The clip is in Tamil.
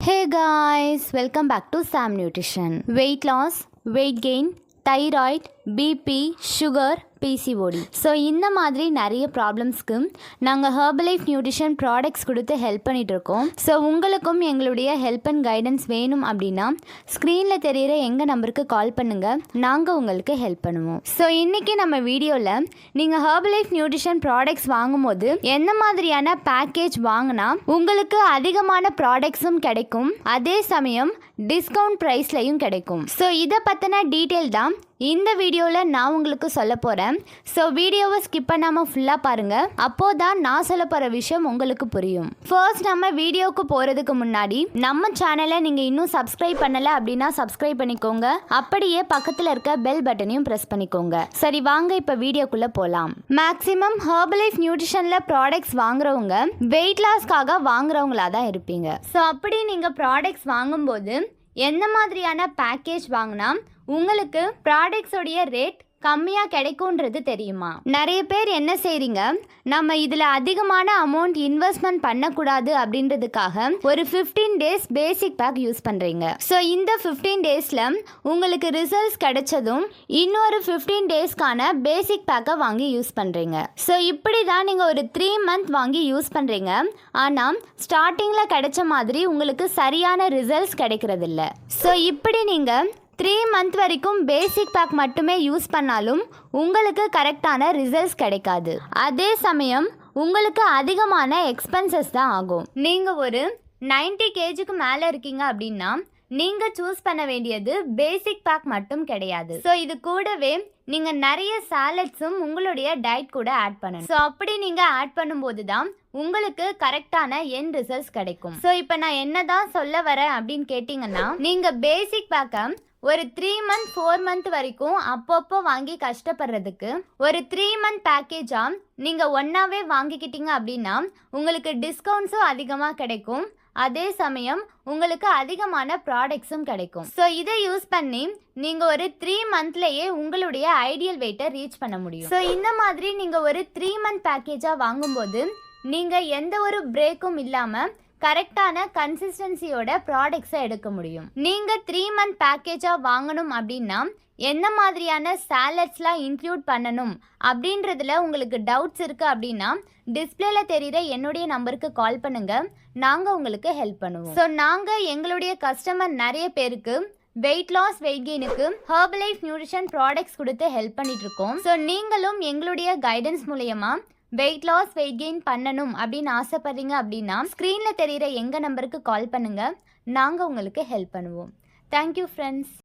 Hey guys, welcome back to Sam Nutrition. Weight loss, weight gain, thyroid, BP, sugar, PCOD. So இந்த மாதிரி நிறைய ப்ராப்ளம்ஸ்க்கு நாங்கள் ஹெர்பலைஃப் நியூட்ரிஷன் ப்ராடக்ட்ஸ் கொடுத்து ஹெல்ப் பண்ணிகிட்ருக்கோம். ஸோ உங்களுக்கும் எங்களுடைய ஹெல்ப் அண்ட் கைடன்ஸ் வேணும் அப்படின்னா ஸ்க்ரீனில் தெரிகிற எங்கள் நம்பருக்கு கால் பண்ணுங்கள், நாங்கள் உங்களுக்கு ஹெல்ப் பண்ணுவோம். ஸோ இன்றைக்கி நம்ம வீடியோவில் நீங்கள் ஹெர்பலைஃப் நியூட்ரிஷன் ப்ராடக்ட்ஸ் வாங்கும்போது எந்த மாதிரியான பேக்கேஜ் வாங்கினா உங்களுக்கு அதிகமான ப்ராடக்ட்ஸும் கிடைக்கும், அதே சமயம் டிஸ்கவுண்ட் ப்ரைஸ்லையும் கிடைக்கும். ஸோ இதை பற்றின டீட்டெயில் தான் இந்த வீடியோவில் நான் உங்களுக்கு சொல்ல போகிறேன். ஸோ வீடியோவை ஸ்கிப் பண்ணாமல் ஃபுல்லாக பாருங்கள், அப்போது தான் நான் சொல்ல போகிற விஷயம் உங்களுக்கு புரியும். ஃபர்ஸ்ட் நம்ம வீடியோவுக்கு போகிறதுக்கு முன்னாடி நம்ம சேனலை நீங்கள் இன்னும் சப்ஸ்கிரைப் பண்ணலை அப்படின்னா சப்ஸ்கிரைப் பண்ணிக்கோங்க, அப்படியே பக்கத்தில் இருக்க பெல் பட்டனையும் ப்ரெஸ் பண்ணிக்கோங்க. சரி வாங்க இப்போ வீடியோக்குள்ளே போகலாம். மேக்ஸிமம் ஹெர்பலைஃப் நியூட்ரிஷனில் ப்ராடக்ட்ஸ் வாங்குறவங்க வெயிட் லாஸ்க்காக வாங்குறவங்களா தான் இருப்பீங்க. ஸோ அப்படி நீங்கள் ப்ராடக்ட்ஸ் வாங்கும்போது எந்த மாதிரியான பேக்கேஜ் வாங்கினா உங்களுக்கு ப்ராடக்ட்ஸோடைய ரேட் கம்மியாக கிடைக்கும்ன்றது தெரியுமா? நிறைய பேர் என்ன செய்கிறீங்க, நம்ம இதில் அதிகமான அமௌண்ட் இன்வெஸ்ட்மெண்ட் பண்ணக்கூடாது அப்படின்றதுக்காக ஒரு 15 days பேசிக் பேக் யூஸ் பண்ணுறீங்க. ஸோ இந்த 15 daysல உங்களுக்கு ரிசல்ட்ஸ் கிடைச்சதும் இன்னொரு 15 daysக்கான பேசிக் பேக்கை வாங்கி யூஸ் பண்ணுறீங்க. ஸோ இப்படி தான் நீங்கள் ஒரு 3 month வாங்கி யூஸ் பண்ணுறீங்க, ஆனால் ஸ்டார்டிங்கில் கிடைச்ச மாதிரி உங்களுக்கு சரியான ரிசல்ட்ஸ் கிடைக்கிறதில்ல. ஸோ இப்படி நீங்கள் 3 month வரைக்கும் பேசிக் பேக் மட்டுமே யூஸ் பண்ணாலும் உங்களுக்கு கரெக்டான ரிசல்ட்ஸ் கிடைக்காது. அதே சமயம் உங்களுக்கு அதிகமான எக்ஸ்பென்சஸ் தான் ஆகும். நீங்கள் ஒரு 90 kgக்கு மேலே இருக்கீங்க அப்படின்னா நீங்கள் சூஸ் பண்ண வேண்டியது பேசிக் பேக் மட்டும் கிடையாது. ஸோ இது கூடவே நீங்கள் நிறைய சாலட்ஸும் உங்களுடைய டயட் கூட ஆட் பண்ணணும். ஸோ அப்படி நீங்கள் ஆட் பண்ணும்போது தான் உங்களுக்கு கரெக்டான எண்ட் ரிசல்ட்ஸ் கிடைக்கும். ஸோ இப்போ நான் என்ன தான் சொல்ல வரேன் அப்படின்னு கேட்டிங்கன்னா, நீங்கள் பேசிக் பேக்கை ஒரு 3 month 4 month வரைக்கும் அப்பப்போ வாங்கி கஷ்டப்படுறதுக்கு ஒரு 3 month பேக்கேஜாக நீங்கள் ஒன்றாவே வாங்கிக்கிட்டீங்க அப்படின்னா உங்களுக்கு டிஸ்கவுண்ட்ஸும் அதிகமாக கிடைக்கும், அதே சமயம் உங்களுக்கு அதிகமான ப்ராடக்ட்ஸும் கிடைக்கும். ஸோ இதை யூஸ் பண்ணி நீங்கள் ஒரு 3 monthலேயே உங்களுடைய ஐடியல் வெயிட்டை ரீச் பண்ண முடியும். ஸோ இந்த மாதிரி நீங்கள் ஒரு 3 month பேக்கேஜாக வாங்கும்போது நீங்கள் எந்த ஒரு பிரேக்கும் இல்லாமல் கரெக்டான கன்சிஸ்டன்சியோட ப்ராடக்ட்ஸை எடுக்க முடியும். நீங்கள் 3 month பேக்கேஜாக வாங்கணும் அப்படின்னா என்ன மாதிரியான சாலட்ஸ்லாம் இன்க்ளூட் பண்ணணும் அப்படின்றதுல உங்களுக்கு டவுட்ஸ் இருக்குது அப்படின்னா டிஸ்பிளேல தெரிகிற என்னுடைய நம்பருக்கு கால் பண்ணுங்கள், நாங்கள் உங்களுக்கு ஹெல்ப் பண்ணுவோம். ஸோ நாங்கள் எங்களுடைய கஸ்டமர் நிறைய பேருக்கு வெயிட் லாஸ் வெயிட் கெயினுக்கு ஹெர்பலைஃப் நியூட்ரிஷன் ப்ராடக்ட்ஸ் கொடுத்து ஹெல்ப் பண்ணிட்டு இருக்கோம். ஸோ நீங்களும் எங்களுடைய கைடன்ஸ் மூலயமா வெயிட் லாஸ் வெயிட் கெயின் பண்ணணும் அப்படின்னு ஆசைப்படுறீங்க அப்படின்னா ஸ்க்ரீனில் தெரிகிற எங்கள் நம்பருக்கு கால் பண்ணுங்கள், நாங்கள் உங்களுக்கு ஹெல்ப் பண்ணுவோம். Thank you friends.